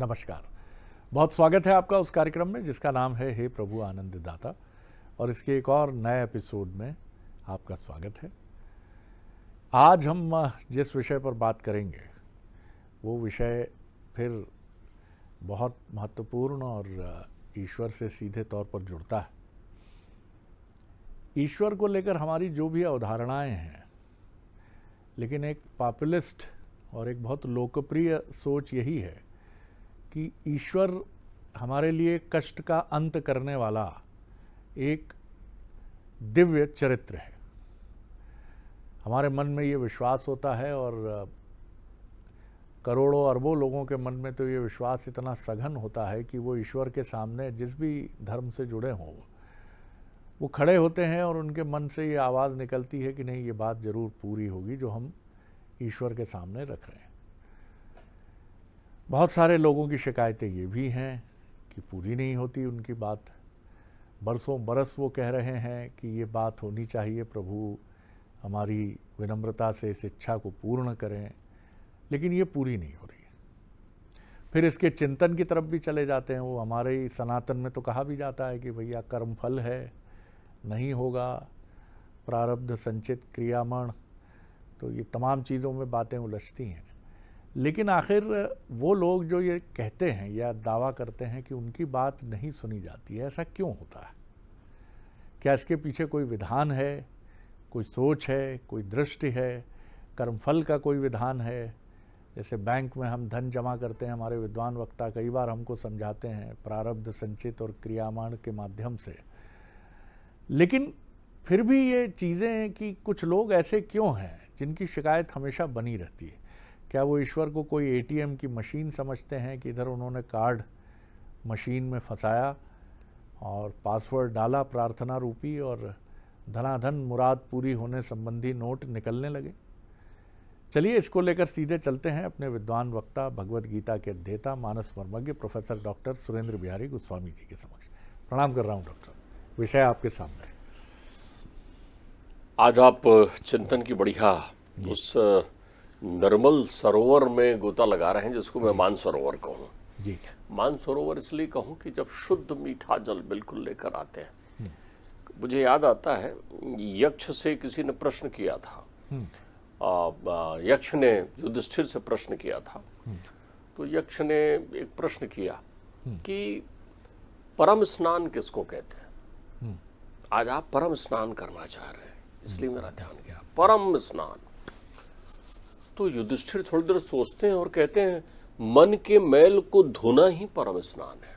नमस्कार। बहुत स्वागत है आपका उस कार्यक्रम में जिसका नाम है हे प्रभु आनंद दाता, और इसके एक और नए एपिसोड में आपका स्वागत है। आज हम जिस विषय पर बात करेंगे वो विषय फिर बहुत महत्वपूर्ण और ईश्वर से सीधे तौर पर जुड़ता है। ईश्वर को लेकर हमारी जो भी अवधारणाएं हैं, लेकिन एक पॉपुलिस्ट और एक बहुत लोकप्रिय सोच यही है कि ईश्वर हमारे लिए कष्ट का अंत करने वाला एक दिव्य चरित्र है। हमारे मन में ये विश्वास होता है और करोड़ों अरबों लोगों के मन में तो ये विश्वास इतना सघन होता है कि वो ईश्वर के सामने जिस भी धर्म से जुड़े हों वो खड़े होते हैं और उनके मन से ये आवाज़ निकलती है कि नहीं, ये बात ज़रूर पूरी होगी जो हम ईश्वर के सामने रख रहे हैं। बहुत सारे लोगों की शिकायतें ये भी हैं कि पूरी नहीं होती उनकी बात। बरसों बरस वो कह रहे हैं कि ये बात होनी चाहिए, प्रभु हमारी विनम्रता से इस इच्छा को पूर्ण करें, लेकिन ये पूरी नहीं हो रही। फिर इसके चिंतन की तरफ भी चले जाते हैं। वो हमारे सनातन में तो कहा भी जाता है कि भैया कर्म फल है, नहीं होगा, प्रारब्ध संचित क्रियामण, तो ये तमाम चीज़ों में बातें उलझती हैं। लेकिन आखिर वो लोग जो ये कहते हैं या दावा करते हैं कि उनकी बात नहीं सुनी जाती है, ऐसा क्यों होता है? क्या इसके पीछे कोई विधान है, कोई सोच है, कोई दृष्टि है, कर्मफल का कोई विधान है? जैसे बैंक में हम धन जमा करते हैं, हमारे विद्वान वक्ता कई बार हमको समझाते हैं प्रारब्ध संचित और क्रियामाण के माध्यम से। लेकिन फिर भी ये चीज़ें कि कुछ लोग ऐसे क्यों हैं जिनकी शिकायत हमेशा बनी रहती है। क्या वो ईश्वर को कोई एटीएम की मशीन समझते हैं कि इधर उन्होंने कार्ड मशीन में फंसाया और पासवर्ड डाला प्रार्थना रूपी और धनाधन मुराद पूरी होने संबंधी नोट निकलने लगे? चलिए इसको लेकर सीधे चलते हैं अपने विद्वान वक्ता, भगवत गीता के अध्येता, मानस मर्मज्ञ प्रोफेसर डॉक्टर सुरेंद्र बिहारी गोस्वामी जी के समक्ष। प्रणाम कर रहा हूँ डॉक्टर, विषय आपके सामने। आज आप चिंतन की बढ़िया उस निर्मल सरोवर में गोता लगा रहे हैं जिसको मैं मानसरोवर कहूँ। जी, मानसरोवर इसलिए कहूँ कि जब शुद्ध मीठा जल बिल्कुल लेकर आते हैं। मुझे याद आता है यक्ष से किसी ने प्रश्न किया था, यक्ष ने युधिष्ठिर से प्रश्न किया था। तो यक्ष ने एक प्रश्न किया कि परम स्नान किसको कहते हैं। आज आप परम स्नान करना चाह रहे हैं, इसलिए मेरा ध्यान गया परम स्नान। तो युधिष्ठिर थोड़ी देर सोचते हैं और कहते हैं मन के मैल को धोना ही परम स्नान है।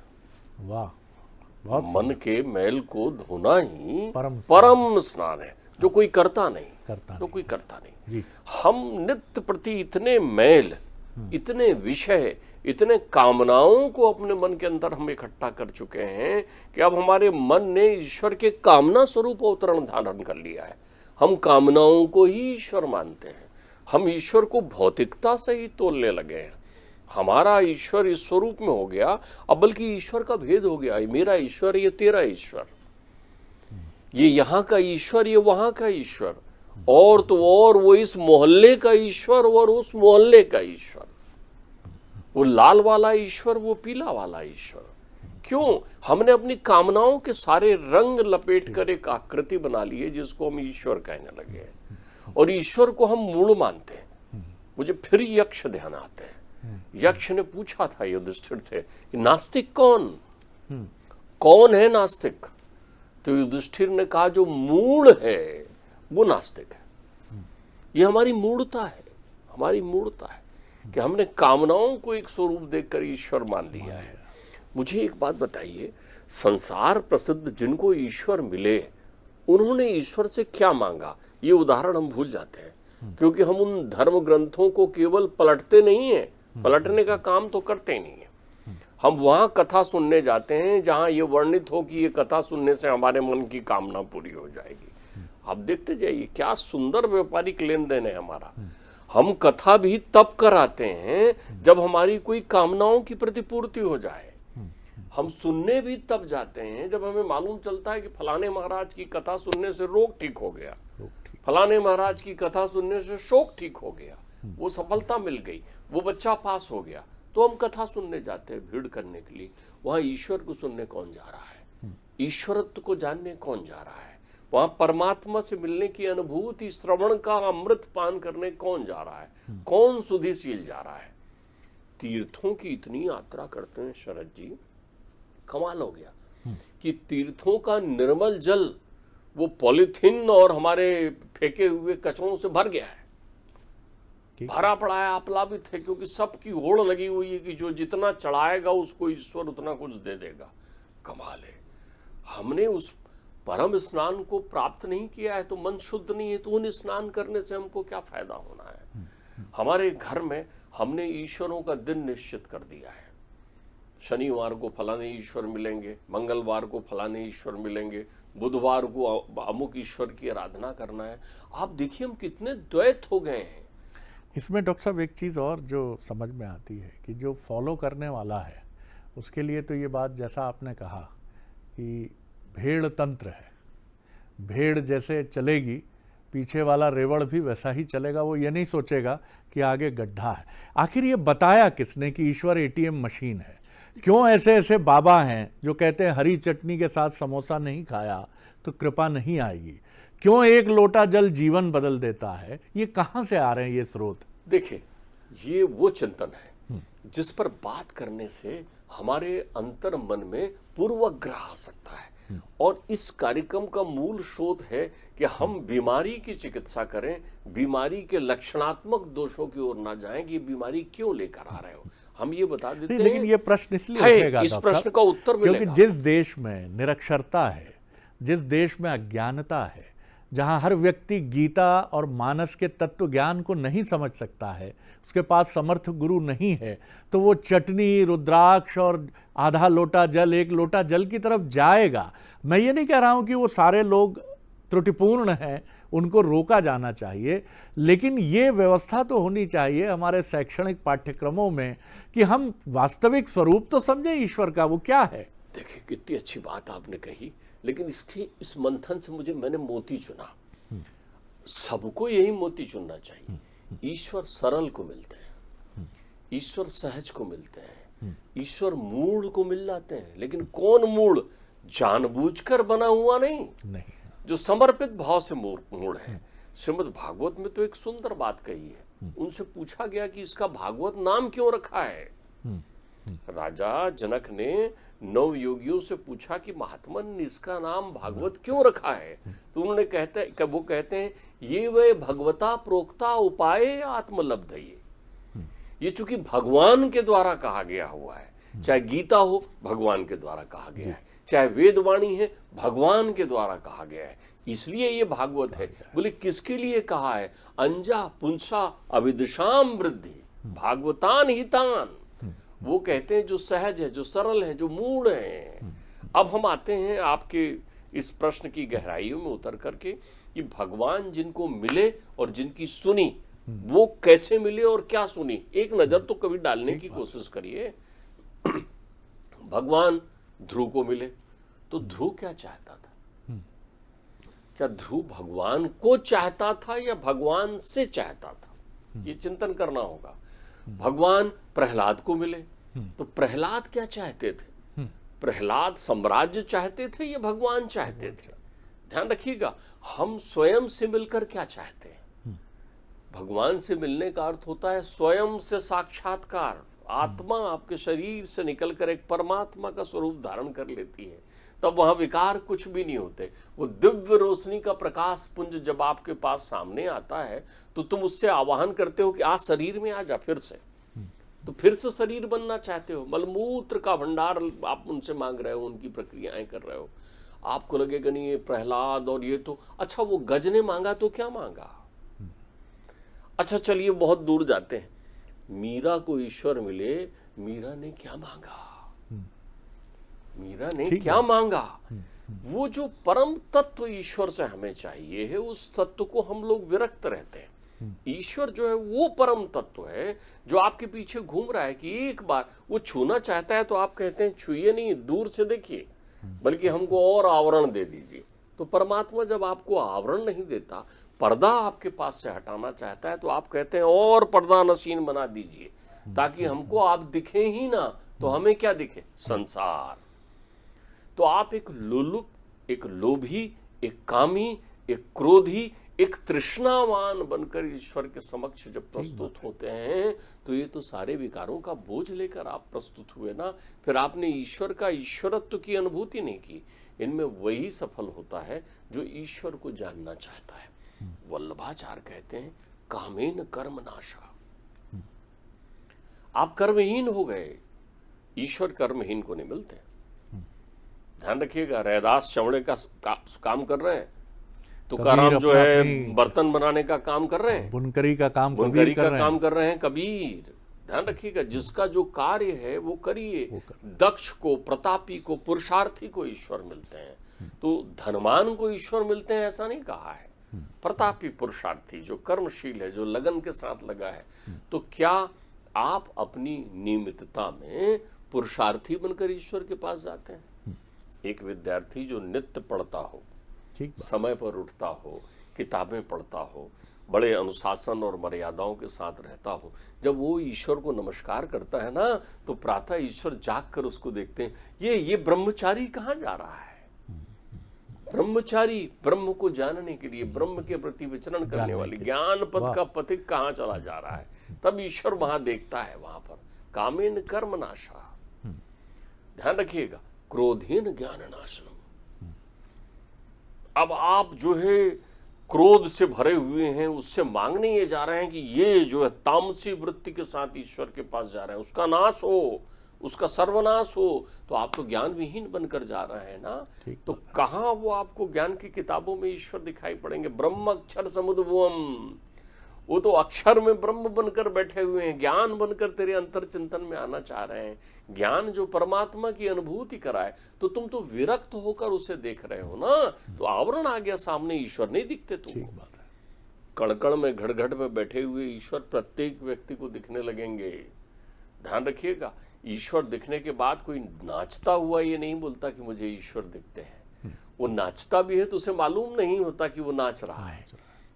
वाह, बहुत मन के मैल को धोना ही परम स्नान है, जो कोई करता नहीं। जी। हम नित्य प्रति इतने मैल, इतने विषय, इतने कामनाओं को अपने मन के अंदर हम इकट्ठा कर चुके हैं कि अब हमारे मन ने ईश्वर के कामना स्वरूप अवतरण धारण कर लिया है। हम कामनाओं को ही ईश्वर मानते हैं। हम ईश्वर को भौतिकता से ही तोलने लगे हैं। हमारा ईश्वर इस स्वरूप में हो गया, अब बल्कि ईश्वर का भेद हो गया। ये मेरा ईश्वर, ये तेरा ईश्वर, ये यहाँ का ईश्वर, ये वहाँ का ईश्वर, और तो और वो इस मोहल्ले का ईश्वर और उस मोहल्ले का ईश्वर, वो लाल वाला ईश्वर, वो पीला वाला ईश्वर। क्यों? हमने अपनी कामनाओं के सारे रंग लपेट कर एक आकृति बना ली है जिसको हम ईश्वर कहने लगे हैं, और ईश्वर को हम मूल मानते हैं। मुझे फिर यक्ष ध्यान आते हैं। यक्ष ने पूछा था युधिष्ठिर से कि नास्तिक कौन है नास्तिक? तो युधिष्ठिर ने कहा जो मूल है वो नास्तिक है। ये हमारी मूढ़ता है, हमारी मूढ़ता है कि हमने कामनाओं को एक स्वरूप देखकर ईश्वर मान लिया है। मुझे एक बात बताइए, संसार प्रसिद्ध जिनको ईश्वर मिले उन्होंने ईश्वर से क्या मांगा? ये उदाहरण हम भूल जाते हैं, क्योंकि हम उन धर्म ग्रंथों को केवल पलटते नहीं हैं, पलटने का काम तो करते नहीं है। हम वहां कथा सुनने जाते हैं जहां ये वर्णित हो कि ये कथा सुनने से हमारे मन की कामना पूरी हो जाएगी। आप देखते जाइए क्या सुंदर व्यापारिक लेन देन है हमारा। हम कथा भी तब कराते हैं जब हमारी कोई कामनाओं की प्रतिपूर्ति हो जाए। हम सुनने भी तब जाते हैं जब हमें मालूम चलता है कि फलाने महाराज की कथा सुनने से रोग ठीक हो गया, फलाने महाराज की कथा सुनने से शोक ठीक हो गया, वो सफलता मिल गई, वो बच्चा पास हो गया, तो हम कथा सुनने जाते हैं भीड़ करने के लिए, वहां ईश्वर को सुनने कौन जा रहा है, ईश्वरत्व को जानने कौन जा रहा है, वहां परमात्मा से मिलने की अनुभूति श्रवण का अमृत पान करने कौन जा रहा है, कौन सुधीशील जा रहा है। तीर्थों की इतनी यात्रा करते हैं शरद जी, कमाल हो गया कि तीर्थों का निर्मल जल वो पॉलीथीन और हमारे फेंके हुए कचरों से भर गया है, भरा पड़ा है, आप्लावित है, क्योंकि सबकी होड़ लगी हुई है कि जो जितना चढ़ाएगा उसको ईश्वर उतना कुछ दे देगा। कमाल है, हमने उस परम स्नान को प्राप्त नहीं किया है तो मन शुद्ध नहीं है, तो उन स्नान करने से हमको क्या फायदा होना है। हमारे घर में हमने ईश्वरों का दिन निश्चित कर दिया है, शनिवार को फलाने ईश्वर मिलेंगे, मंगलवार को फलाने ईश्वर मिलेंगे, बुधवार को अमुक ईश्वर की आराधना करना है। आप देखिए हम कितने द्वैत हो गए हैं। इसमें डॉक्टर साहब एक चीज़ और जो समझ में आती है कि जो फॉलो करने वाला है उसके लिए तो ये बात जैसा आपने कहा कि भेड़ तंत्र है, भेड़ जैसे चलेगी पीछे वाला रेवड़ भी वैसा ही चलेगा, वो ये नहीं सोचेगा कि आगे गड्ढा है। आखिर ये बताया किसने कि ईश्वर एटीएम मशीन है? क्यों ऐसे ऐसे बाबा हैं जो कहते हैं हरी चटनी के साथ समोसा नहीं खाया तो कृपा नहीं आएगी? क्यों एक लोटा जल जीवन बदल देता है? ये कहाँ से आ रहे हैं ये स्रोत? देखिए, ये वो चिंतन है जिस पर बात करने से हमारे अंतर मन में पूर्वग्रह आ सकता है, और इस कार्यक्रम का मूल स्रोत है कि हम बीमारी की चिकित्सा करें, बीमारी के लक्षणात्मक दोषों की ओर ना जाएं कि बीमारी क्यों लेकर आ रहे हो। हम ये बता देते हैं, लेकिन ये प्रश्न इसलिए उठेगा इस प्रश्न का उत्तर मिलेगा क्योंकि जिस देश में निरक्षरता है, जिस देश में अज्ञानता है, जहां हर व्यक्ति गीता और मानस के तत्व ज्ञान को नहीं समझ सकता है, उसके पास समर्थ गुरु नहीं है, तो वो चटनी, रुद्राक्ष और आधा लोटा जल, एक लोटा जल की तरफ जाएगा। मैं ये नहीं कह रहा हूं कि वो सारे लोग त्रुटिपूर्ण हैं, उनको रोका जाना चाहिए, लेकिन ये व्यवस्था तो होनी चाहिए हमारे शैक्षणिक पाठ्यक्रमों में कि हम वास्तविक स्वरूप तो समझें ईश्वर का, वो क्या है। देखिए कितनी अच्छी बात आपने कही, लेकिन इस मंथन से मैंने मोती चुना। सबको यही मोती चुनना चाहिए। ईश्वर सरल को मिलते हैं, ईश्वर सहज को मिलते हैं, ईश्वर मूढ़ को मिल जाते हैं, लेकिन कौन मूढ़? जानबूझकर बना हुआ नहीं, जो समर्पित भाव से मूढ़ है। श्रीमद् भागवत में तो एक सुंदर बात कही है, उनसे पूछा गया कि इसका भागवत नाम क्यों रखा है। राजा जनक ने 9 योगियों से पूछा कि महात्मन इसका नाम भागवत क्यों रखा है, तो उन्होंने वो कहते हैं ये वे भगवता प्रोक्ता उपाय आत्मलब्ध। ये चूंकि भगवान के द्वारा कहा गया हुआ है, चाहे गीता हो भगवान के द्वारा कहा गया है, चाहे वेदवाणी है भगवान के द्वारा कहा गया है, इसलिए ये भागवत है। बोले किसके लिए कहा है? अंजा पुंसा अविदुषाम वृद्धि भागवतान हितान। वो कहते हैं जो सहज है, जो सरल है, जो मूढ़ है। अब हम आते हैं आपके इस प्रश्न की गहराइयों में उतर करके कि भगवान जिनको मिले और जिनकी सुनी, वो कैसे मिले और क्या सुनी, एक नजर तो कभी डालने की कोशिश करिए। भगवान ध्रुव को मिले तो ध्रुव क्या चाहता था? क्या ध्रुव भगवान को चाहता था या भगवान से चाहता था? ये चिंतन करना होगा। भगवान प्रहलाद को मिले तो प्रहलाद क्या चाहते थे? प्रहलाद साम्राज्य चाहते थे या भगवान चाहते थे? ध्यान रखिएगा, हम स्वयं से मिलकर क्या चाहते हैं? भगवान से मिलने का अर्थ होता है स्वयं से साक्षात्कार। आत्मा आपके शरीर से निकलकर एक परमात्मा का स्वरूप धारण कर लेती है, तब वहां विकार कुछ भी नहीं होते। वो दिव्य रोशनी का प्रकाश पुंज जब आपके पास सामने आता है तो तुम उससे आवाहन करते हो कि आज शरीर में आ जा, फिर से। तो फिर से शरीर बनना चाहते हो, मलमूत्र का भंडार आप उनसे मांग रहे हो, उनकी प्रक्रियाएं कर रहे हो। आपको लगेगा नहीं ये प्रहलाद और ये तो, अच्छा वो गज ने मांगा तो क्या मांगा? अच्छा चलिए बहुत दूर जाते हैं, मीरा को ईश्वर मिले, मीरा ने क्या मांगा? मीरा ने क्या मांगा? वो जो परम तत्व ईश्वर से हमें चाहिए है, उस तत्व को हम लोग विरक्त रहते हैं। ईश्वर जो है वो परम तत्व है जो आपके पीछे घूम रहा है कि एक बार वो छूना चाहता है तो आप कहते हैं छुइए नहीं, दूर से देखिए, बल्कि हमको और आवरण दे दीजिए। तो परमात्मा जब आपको आवरण नहीं देता, पर्दा आपके पास से हटाना चाहता है, तो आप कहते हैं और पर्दा नशीन बना दीजिए। ताकि हमको आप दिखे ही ना, तो हमें क्या दिखे? संसार। तो आप एक लोलुप, एक लोभी, एक कामी, एक क्रोधी, एक तृष्णावान बनकर ईश्वर के समक्ष जब प्रस्तुत होते हैं, तो ये तो सारे विकारों का बोझ लेकर आप प्रस्तुत हुए ना। फिर आपने ईश्वर का ईश्वरत्व की अनुभूति नहीं की। इनमें वही सफल होता है जो ईश्वर को जानना चाहता है। वल्लभाचार्य कहते हैं, कामेन कर्म नाशा। आप कर्महीन हो गए, ईश्वर कर्महीन को नहीं मिलते। ध्यान रखिएगा, रैदास चमड़े का काम कर रहे हैं, तुकाराम जो है बर्तन बनाने का काम कर रहे हैं, बुनकरी का काम कर रहे हैं कबीर। ध्यान रखिएगा, जिसका जो कार्य है वो करिए। दक्ष को, प्रतापी को, पुरुषार्थी को ईश्वर मिलते हैं। तो धनवान को ईश्वर मिलते हैं ऐसा नहीं कहा है। प्रतापी, पुरुषार्थी, जो कर्मशील है, जो लगन के साथ लगा है। तो क्या आप अपनी नियमितता में पुरुषार्थी बनकर ईश्वर के पास जाते हैं? एक विद्यार्थी जो नित्य पढ़ता हो, समय पर उठता हो, किताबें पढ़ता हो, बड़े अनुशासन और मर्यादाओं के साथ रहता हो, जब वो ईश्वर को नमस्कार करता है ना, तो प्रातः ईश्वर जाग कर उसको देखते हैं, ये ब्रह्मचारी कहाँ जा रहा है? ब्रह्मचारी, ब्रह्म को जानने के लिए, ब्रह्म के प्रति विचरण करने वाली, ज्ञान पथ का पथिक कहाँ चला जा रहा है? तब ईश्वर वहां देखता है। वहां पर कामेन कर्म नाशा। ध्यान रखिएगा, क्रोधेन ज्ञान नाशनम। अब आप जो है क्रोध से भरे हुए हैं, उससे मांगने ये जा रहे हैं कि ये जो है तामसी वृत्ति के साथ ईश्वर के पास जा रहे हैं, उसका नाश हो, उसका सर्वनाश हो। तो आप तो ज्ञान विहीन बनकर जा रहे हैं ना। तो कहाँ वो आपको ज्ञान की किताबों में ईश्वर दिखाई पड़ेंगे? ब्रह्म अक्षर समुद्भवम, वो तो अक्षर में ब्रह्म बनकर बैठे हुए हैं, ज्ञान बनकर तेरे अंतर चिंतन में आना चाह रहे हैं। ज्ञान जो परमात्मा की अनुभूति कराए, तो तुम तो विरक्त होकर उसे देख रहे हो ना। तो आवरण आ गया सामने, ईश्वर नहीं दिखते तुमको। कण-कण में, घड़-घड़ में बैठे हुए ईश्वर प्रत्येक व्यक्ति को दिखने लगेंगे। ध्यान रखिएगा, ईश्वर दिखने के बाद कोई नाचता हुआ ये नहीं बोलता कि मुझे ईश्वर दिखते हैं। वो नाचता भी है तो उसे मालूम नहीं होता कि वो नाच रहा है।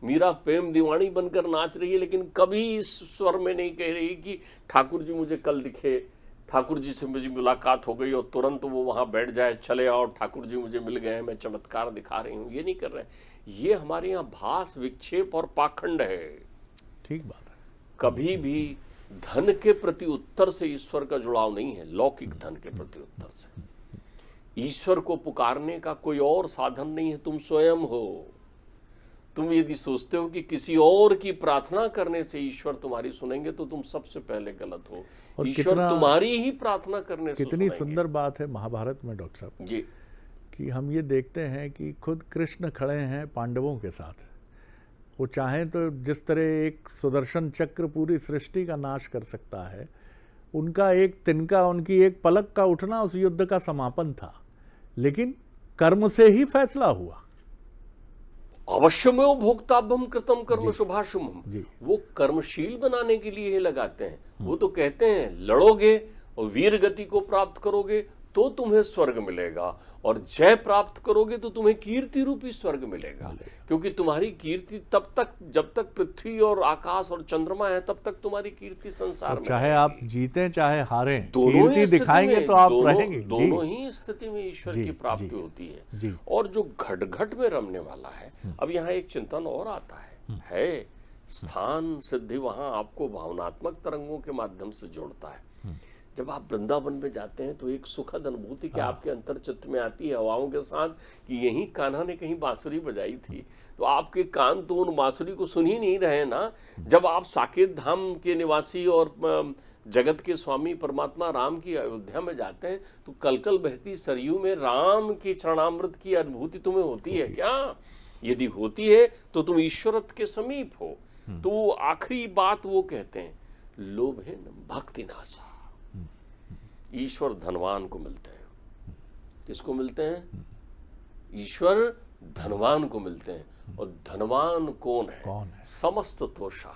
मीरा प्रेम दीवानी बनकर नाच रही है, लेकिन कभी इस स्वर में नहीं कह रही कि ठाकुर जी मुझे कल दिखे, ठाकुर जी से मुझे मुलाकात हो गई और तुरंत वो वहां बैठ जाए, चले आओ ठाकुर जी मुझे मिल गए, मैं चमत्कार दिखा रही हूँ। ये नहीं कर रहे। ये हमारे यहाँ भास, विक्षेप और पाखंड है। ठीक बात है। कभी भी धन के प्रति उत्तर से ईश्वर का जुड़ाव नहीं है। लौकिक धन के प्रति उत्तर से ईश्वर को पुकारने का कोई और साधन नहीं है, तुम स्वयं हो। तुम यदि सोचते हो कि किसी और की प्रार्थना करने से ईश्वर तुम्हारी सुनेंगे, तो तुम सबसे पहले गलत हो। ईश्वर तुम्हारी ही प्रार्थना करने से कितनी सुंदर बात है महाभारत में डॉक्टर साहब जी, कि हम ये देखते हैं कि खुद कृष्ण खड़े हैं पांडवों के साथ। वो चाहें तो जिस तरह एक सुदर्शन चक्र पूरी सृष्टि का नाश कर सकता है, उनका एक तिनका, उनकी एक पलक का उठना उस युद्ध का समापन था। लेकिन कर्म से ही फैसला हुआ। अवश्यमेव भोक्ताभम कृतम कर्म शुभाशुभम। वो कर्मशील बनाने के लिए लगाते हैं। वो तो कहते हैं लड़ोगे और वीर गति को प्राप्त करोगे तो तुम्हें स्वर्ग मिलेगा, और जय प्राप्त करोगे तो तुम्हें कीर्ति रूपी स्वर्ग मिलेगा। क्योंकि तुम्हारी कीर्ति तब तक, जब तक पृथ्वी और आकाश और चंद्रमा है, तब तक तुम्हारी कीर्ति संसार में। चाहे आप जीते चाहे हारें, कीर्ति दिखाएंगे तो आप रहेंगे। दोनों ही स्थिति में ईश्वर की प्राप्ति होती है। और जो घट घट में रमने वाला है, अब यहाँ एक चिंतन और आता है स्थान सिद्धि वहां आपको भावनात्मक तरंगों के माध्यम से जोड़ता है। जब आप वृंदावन में जाते हैं तो एक सुखद अनुभूति कि आपके अंतर चित्त में आती है हवाओं के साथ कि यही कान्हा ने कहीं बांसुरी बजाई थी। तो आपके कान तो उन बांसुरी को सुन ही नहीं रहे ना। जब आप साकेत धाम के निवासी और जगत के स्वामी परमात्मा राम की अयोध्या में जाते हैं, तो कलकल बहती सरयू में राम की चरणामृत की अनुभूति तुम्हें होती है क्या? यदि होती है तो तुम ईश्वरत्व के समीप हो। तो आखिरी बात वो कहते हैं, लोभे न भक्ति नाशा। ईश्वर धनवान को मिलते हैं। किसको मिलते हैं? ईश्वर धनवान को मिलते हैं। और धनवान कौन है? समस्त तोषा,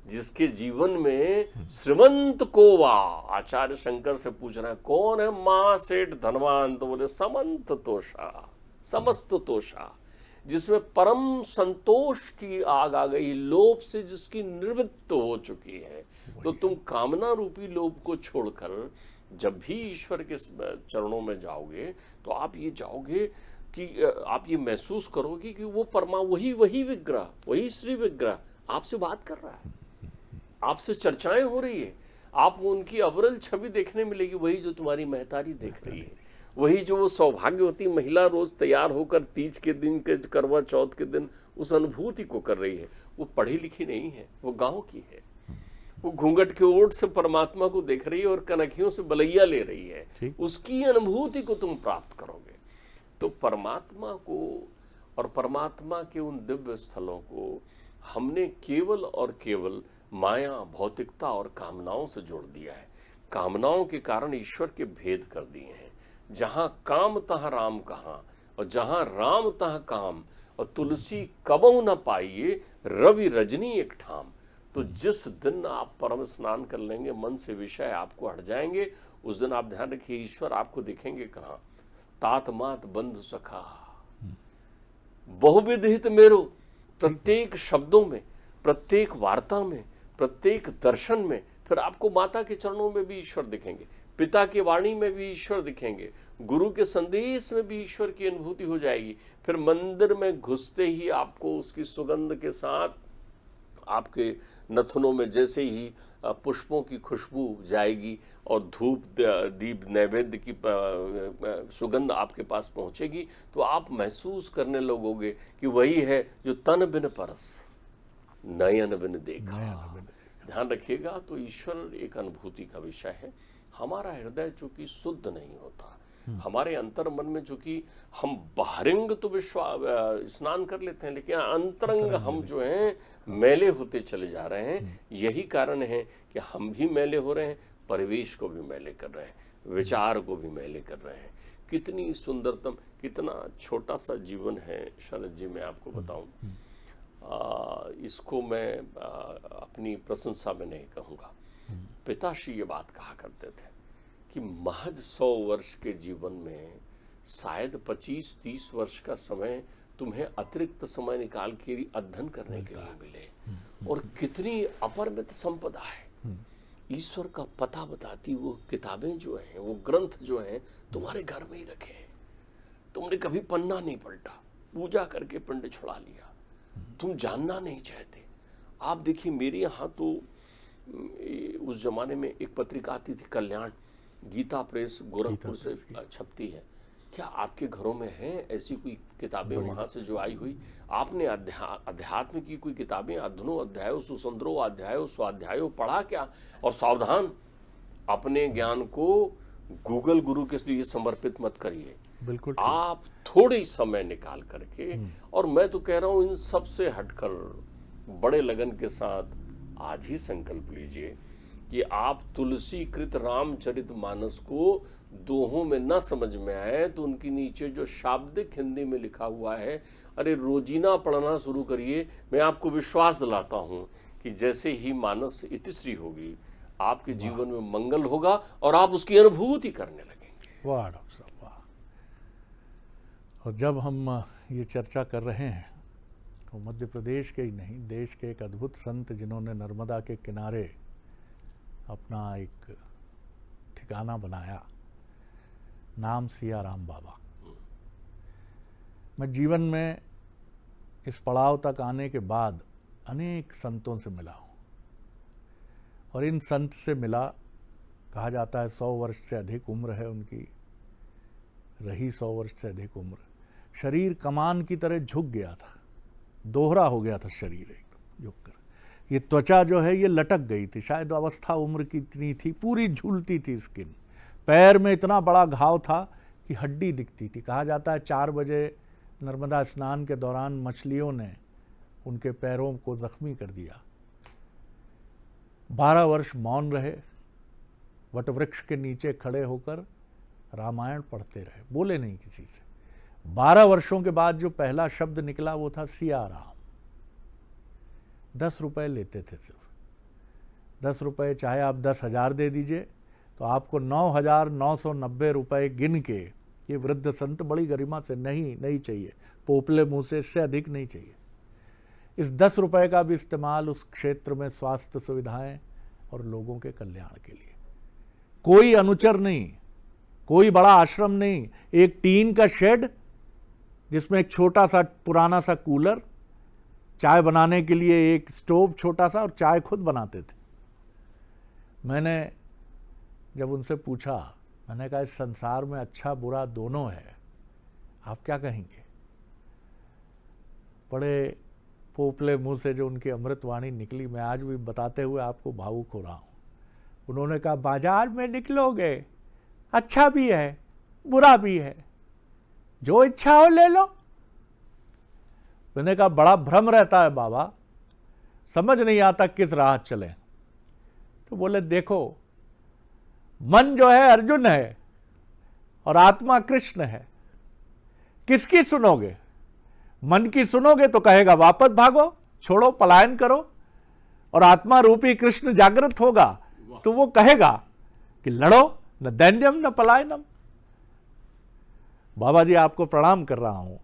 जिसके जीवन में श्रीमंत को वा। आचार्य शंकर से पूछ रहे हैं कौन है महासेठ धनवान? तो बोले समंत तोषा, समस्त तोषा, जिसमें परम संतोष की आग आ गई, लोभ से जिसकी निवृत्ति हो चुकी है। तो तुम कामना रूपी लोभ को छोड़कर जब भी ईश्वर के चरणों में जाओगे तो आप ये जाओगे कि आप ये महसूस करोगे कि वो वही विग्रह, वही श्री विग्रह आपसे बात कर रहा है, आपसे चर्चाएं हो रही है, आपको उनकी अविरल छवि देखने मिलेगी, वही जो तुम्हारी महतारी देख रही है, वही जो वो सौभाग्यवती महिला रोज तैयार होकर तीज के दिन के करवा चौथ के दिन उस अनुभूति को कर रही है। वो पढ़ी लिखी नहीं है, वो गांव की है, वो घूंघट के ओट से परमात्मा को देख रही है और कनखियों से बलैया ले रही है, उसकी अनुभूति को तुम प्राप्त करोगे। तो परमात्मा को और परमात्मा के उन दिव्य स्थलों को हमने केवल और केवल माया, भौतिकता और कामनाओं से जोड़ दिया है। कामनाओं के कारण ईश्वर के भेद कर दिए हैं। जहां काम तहां राम कहाँ, और जहां राम तहां काम, और तुलसी कबहु न पाइए, रवि रजनी एक ठाम। तो जिस दिन आप परम स्नान कर लेंगे, मन से विषय आपको हट जाएंगे, उस दिन आप ध्यान रखिए ईश्वर आपको दिखेंगे कहाँ। तात मात बंधु सखा बहुविध हित मेरो, प्रत्येक शब्दों में, प्रत्येक वार्ता में, प्रत्येक दर्शन में फिर आपको माता के चरणों में भी ईश्वर दिखेंगे, पिता की वाणी में भी ईश्वर दिखेंगे, गुरु के संदेश में भी ईश्वर की अनुभूति हो जाएगी। फिर मंदिर में घुसते ही आपको उसकी सुगंध के साथ आपके नथुनों में जैसे ही पुष्पों की खुशबू जाएगी और धूप दीप नैवेद्य की सुगंध आपके पास पहुंचेगी, तो आप महसूस करने लगोगे कि वही है जो तन बिन परस नयन बिन देखा। ध्यान रखिएगा, तो ईश्वर एक अनुभूति का विषय है। हमारा हृदय चूंकि शुद्ध नहीं होता, हमारे अंतर मन में चूंकि हम बाहरिंग तो स्नान कर लेते हैं, लेकिन अंतरंग हम जो हैं मैले होते चले जा रहे हैं। यही कारण है कि हम भी मैले हो रहे हैं, परिवेश को भी मैले कर रहे हैं, विचार को भी मैले कर रहे हैं। कितनी सुंदरतम, कितना छोटा सा जीवन है शरद जी, मैं आपको बताऊं, इसको मैं अपनी प्रशंसा में नहीं कहूँगा। पिताश्री ये बात कहा करते थे कि महज 100 वर्ष के जीवन में शायद 25-30 वर्ष का समय तुम्हें अतिरिक्त समय निकाल के अध्ययन करने के लिए मिले, और कितनी अपरिमित संपदा है। ईश्वर का पता बताती वो किताबें जो हैं, वो ग्रंथ जो हैं, तुम्हारे घर में ही रखे हैं। तुमने कभी पन्ना नहीं पलटा, पूजा करके पिंड छुड़ा लिया, तुम जानना नहीं चाहते। आप देखिए, मेरे यहाँ तो उस जमाने में एक पत्रिका आती थी कल्याण, गीता प्रेस गोरखपुर से छपती है। क्या आपके घरों में है ऐसी कोई किताबें वहां से जो आई हुई? आपने अध्यात्म की कोई किताबें, अध्ययनों अध्यायों सुसंद्रो अध्यायों स्वाध्यायों पढ़ा क्या? और सावधान, अपने ज्ञान को गूगल गुरु के लिए समर्पित मत करिए। बिल्कुल, आप थोड़ी समय निकाल करके, और मैं तो कह रहा हूं इन सब से हटकर बड़े लगन के साथ आज ही संकल्प लीजिए कि आप तुलसी कृत रामचरित मानस को दोहों में न समझ में आए तो उनके नीचे जो शाब्दिक हिंदी में लिखा हुआ है, अरे रोजीना पढ़ना शुरू करिए। मैं आपको विश्वास दिलाता हूं कि जैसे ही मानस इतिश्री होगी, आपके जीवन में मंगल होगा और आप उसकी अनुभूति करने लगेंगे। वाह डॉक्टर साहब, वाह। और जब हम ये चर्चा कर रहे हैं तो मध्य प्रदेश के ही नहीं, देश के एक अद्भुत संत जिन्होंने नर्मदा के किनारे अपना एक ठिकाना बनाया, नाम सिया राम बाबा। मैं जीवन में इस पड़ाव तक आने के बाद अनेक संतों से मिला हूँ, और इन संत से मिला, कहा जाता है 100 वर्ष से अधिक उम्र है उनकी, रही 100 वर्ष से अधिक उम्र। शरीर कमान की तरह झुक गया था, दोहरा हो गया था शरीर एकदम झुक कर। ये त्वचा जो है ये लटक गई थी, शायद अवस्था उम्र की इतनी थी, पूरी झूलती थी स्किन। पैर में इतना बड़ा घाव था कि हड्डी दिखती थी। कहा जाता है 4 बजे नर्मदा स्नान के दौरान मछलियों ने उनके पैरों को जख्मी कर दिया। 12 वर्ष मौन रहे, वटवृक्ष के नीचे खड़े होकर रामायण पढ़ते रहे, बोले नहीं किसी से। 12 वर्षों के बाद जो पहला शब्द निकला वो था सिया राम। 10 रुपए लेते थे सिर्फ, 10 रुपए, चाहे आप 10,000 दे दीजिए तो आपको 9,990 रुपए गिन के ये वृद्ध संत बड़ी गरिमा से, नहीं चाहिए, पोपले मुंह से, इससे अधिक नहीं चाहिए। इस 10 रुपए का भी इस्तेमाल उस क्षेत्र में स्वास्थ्य सुविधाएं और लोगों के कल्याण के लिए। कोई अनुचर नहीं, कोई बड़ा आश्रम नहीं, एक टीन का शेड जिसमें एक छोटा सा पुराना सा कूलर, चाय बनाने के लिए एक स्टोव छोटा सा, और चाय खुद बनाते थे। मैंने जब उनसे पूछा, मैंने कहा इस संसार में अच्छा बुरा दोनों है, आप क्या कहेंगे? बड़े पोपले मुंह से जो उनकी अमृतवाणी निकली, मैं आज भी बताते हुए आपको भावुक हो रहा हूं। उन्होंने कहा बाजार में निकलोगे, अच्छा भी है बुरा भी है, जो इच्छा हो ले लो। मैंने कहा बड़ा भ्रम रहता है बाबा, समझ नहीं आता किस राह चले। तो बोले देखो, मन जो है अर्जुन है और आत्मा कृष्ण है, किसकी सुनोगे? मन की सुनोगे तो कहेगा वापस भागो, छोड़ो, पलायन करो, और आत्मा रूपी कृष्ण जागृत होगा तो वो कहेगा कि लड़ो, न दैन्यम न पलायनम। बाबा जी आपको प्रणाम कर रहा हूं।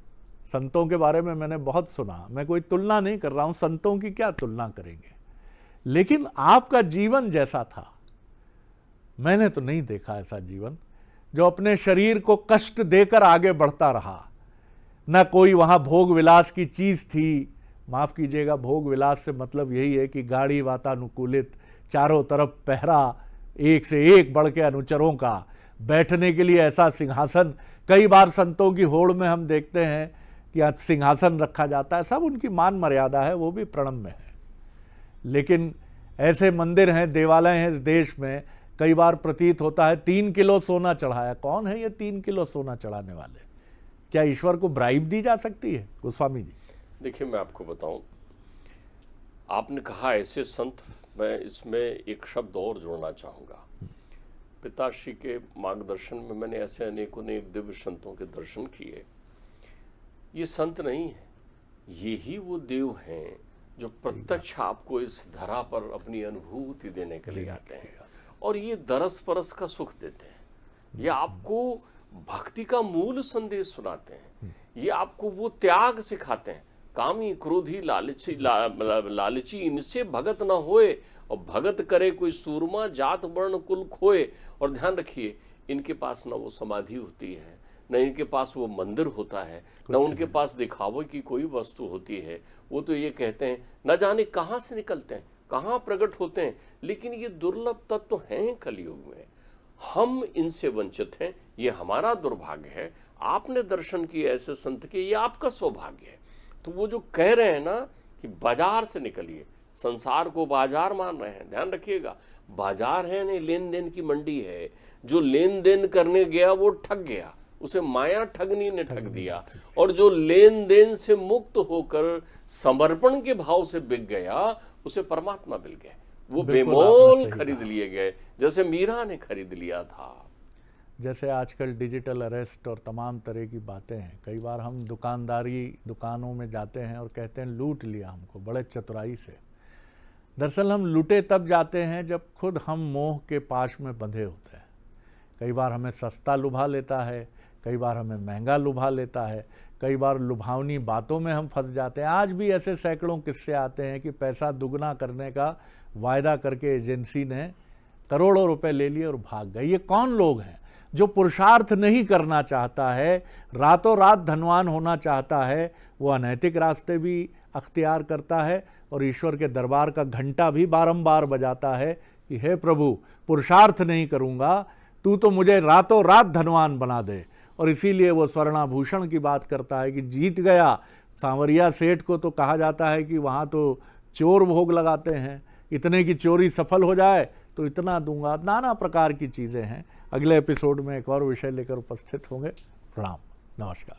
संतों के बारे में मैंने बहुत सुना, मैं कोई तुलना नहीं कर रहा हूं, संतों की क्या तुलना करेंगे, लेकिन आपका जीवन जैसा था, मैंने तो नहीं देखा ऐसा जीवन जो अपने शरीर को कष्ट देकर आगे बढ़ता रहा। न कोई वहां भोग विलास की चीज थी, माफ कीजिएगा, भोग विलास से मतलब यही है कि गाड़ी वातानुकूलित, चारों तरफ पहरा, एक से एक बढ़ के अनुचरों का, बैठने के लिए ऐसा सिंहासन, कई बार संतों की होड़ में हम देखते हैं कि आज सिंहासन रखा जाता है, सब उनकी मान मर्यादा है, वो भी प्रणम्य है। लेकिन ऐसे मंदिर हैं, देवालय हैं इस देश में, कई बार प्रतीत होता है 3 किलो सोना चढ़ाया। कौन है ये 3 किलो सोना चढ़ाने वाले? क्या ईश्वर को ब्राइब दी जा सकती है? गोस्वामी जी देखिए, मैं आपको बताऊं, आपने कहा ऐसे संत, मैं इसमें एक शब्द और जोड़ना चाहूँगा। पिताश्री के मार्गदर्शन में मैंने ऐसे अनेकों दिव्य संतों के दर्शन किए। ये संत नहीं है, ये ही वो देव हैं जो प्रत्यक्ष आपको इस धरा पर अपनी अनुभूति देने के लिए आते हैं, और ये दरस परस का सुख देते हैं। ये आपको भक्ति का मूल संदेश सुनाते हैं, ये आपको वो त्याग सिखाते हैं। कामी क्रोधी लालची इनसे भगत ना होए, और भगत करे कोई सूरमा, जात वर्ण कुल खोए। और ध्यान रखिए, इनके पास ना वो समाधि होती है, न इनके पास वो मंदिर होता है, न उनके पास दिखावे की कोई वस्तु होती है। वो तो ये कहते हैं न जाने कहाँ से निकलते हैं, कहाँ प्रकट होते हैं, लेकिन ये दुर्लभ तत्व हैं कलयुग में। हम इनसे वंचित हैं, ये हमारा दुर्भाग्य है। आपने दर्शन किए ऐसे संत के, ये आपका सौभाग्य है। तो वो जो कह रहे हैं ना कि बाजार से निकलिए, संसार को बाजार मान रहे हैं, ध्यान रखिएगा, बाजार है नहीं, लेन देन की मंडी है। जो लेन देन करने गया वो ठग गया, उसे माया ठगनी ने ठग दिया। और जो लेन देन से मुक्त होकर समर्पण के भाव से बिक गया, उसे परमात्मा मिल गए, वो बेमोल खरीद लिए गए, जैसे मीरा ने खरीद लिया था। जैसे आजकल डिजिटल अरेस्ट और तमाम तरह की बातें हैं, कई बार हम दुकानों में जाते हैं और कहते हैं लूट लिया हमको, बड़े चतुराई से। दरअसल हम लूटे तब जाते हैं जब खुद हम मोह के पाश में बंधे होते हैं। कई बार हमें सस्ता लुभा लेता है, कई बार हमें महंगा लुभा लेता है, कई बार लुभावनी बातों में हम फंस जाते हैं। आज भी ऐसे सैकड़ों किस्से आते हैं कि पैसा दुगना करने का वायदा करके एजेंसी ने करोड़ों रुपए ले लिए और भाग गए। ये कौन लोग हैं? जो पुरुषार्थ नहीं करना चाहता है, रातों रात धनवान होना चाहता है, वो अनैतिक रास्ते भी अख्तियार करता है और ईश्वर के दरबार का घंटा भी बारंबार बजाता है कि हे प्रभु, पुरुषार्थ नहीं करूँगा, तू तो मुझे रातों रात धनवान बना दे। और इसीलिए वो स्वर्णाभूषण की बात करता है कि जीत गया। सांवरिया सेठ को तो कहा जाता है कि वहाँ तो चोर भोग लगाते हैं, इतने की चोरी सफल हो जाए तो इतना दूंगा। नाना प्रकार की चीज़ें हैं। अगले एपिसोड में एक और विषय लेकर उपस्थित होंगे। प्रणाम, नमस्कार।